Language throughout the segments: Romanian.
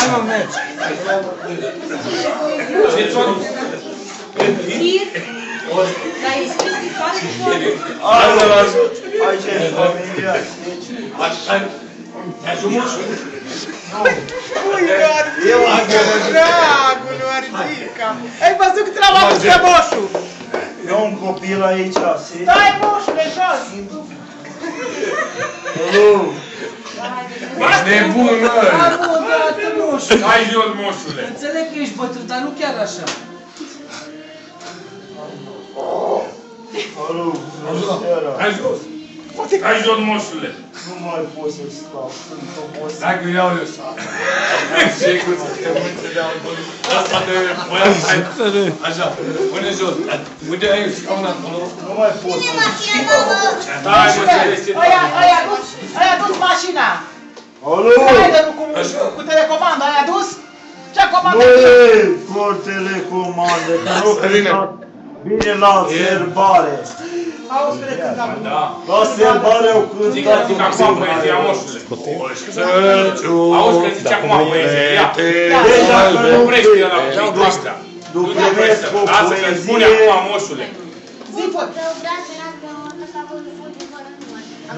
Hai mă, mergi. Dar e scrisoare și toate. Aici e familia. Ai frumos? Uigat! Dragul lui Argica! Ai văzut cât l-am adus pe moșu? Eu un copil aici, Stai, moșule, jos! Nu! Ești nebun, măi! Odată, moșule! Hai jos, moșule! Înțeleg că ești bătrân, dar nu chiar așa. Alo, Hai jos! Hai jos, moșule! nu mai pot să stau, sunt obosit. Dacă iau eu să... Ce cu te uite de acolo? Asta de băiat, hai! Așa, pune jos! Uite aici, scaun acolo! Nu mai pot să Stai, mă, ce este? Ai adus mașina! Alo! Haide-l cu telecomandă, ai adus? Ce comandă? Băi, cu telecomandă, că nu cântat bine la serbare. Auzi, spune când am... La serbare au cântat Zic acum poezia, moșule! Auzi că zice acum poezia, ia! Deci dacă nu Oprește ăla cu astea! nu primesc o Lasă că-ți spune poezie... acum, moșule! Zi, fă!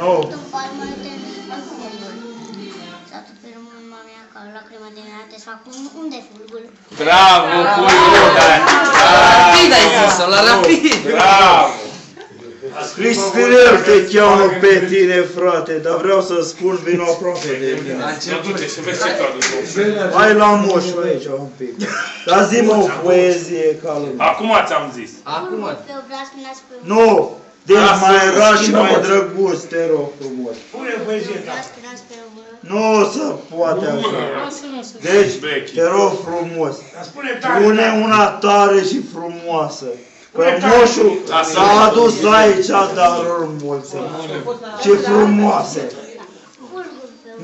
Nu. Bravo, puiul! Rapid ai zis-o, la rapid! Bravo! Cristinel te cheamă pe tine, frate, dar vreau să spun, vino aproape de mine. Nu du-te și vezi ce traduci. Hai la moșul aici un pic. Dar zi-mă o poezie ca lumea. Acum ți-am zis. Acum. Nu! Deci mai era și mai drăguț, te rog frumos. Pune poezie ta. Nu se poate așa. Deci, te rog frumos. Pune una tare și frumoasă. Că moșul s-a adus aici daruri mulți. Și frumoase.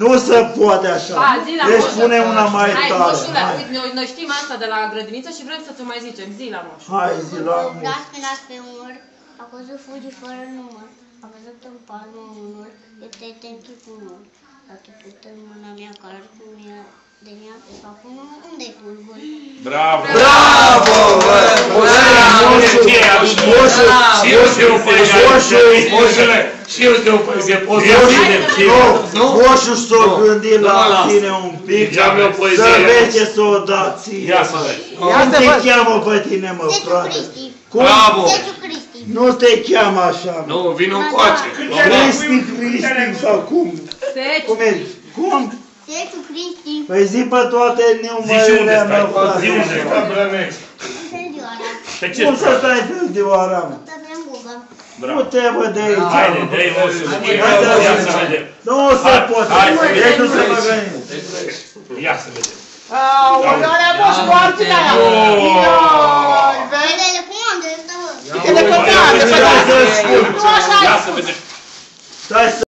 Nu se poate așa. Deci pune una mai tare. Hai, moșule, noi știm asta de la grădiniță și vrem să ți-o mai zicem. Zi la moș. Hai, zi la moș. pe măr, a căzut fugi fără număr, a văzut în palmă unul, e tete în chipul lor. A trecut în mâna mea calar cum e de ea, și acum unde-i fulgur? Bravo! Bravo! Și eu știu o poezie. Și eu știu o poezie. Poți să ținem. Moșul s-o gândit la tine un pic, să vezi ce s-o dat ție. Ia să vezi. Cum te cheamă pe tine, mă, frate? Bravo! Nu te cheamă așa, mă. Nu, vino încoace. Cristi sau cum? Cum e? Cum? Sețu Cristi, Păi zi pe toate numărele, mă, frate. Zi unde stai? Ferdioara, Pe ce Cum să stai Ferdioara, mă? Tăbrem Buga, Nu te văd de aici. Haide, dă-i moșul. Ia să vedem. Nu se poate. Deci nu se mă gândi. Ia să vedem. Aoleu, alea moșu, nu argina aia! vedele cum am de ăsta, Telecomandă, Ia să vedem. Stai să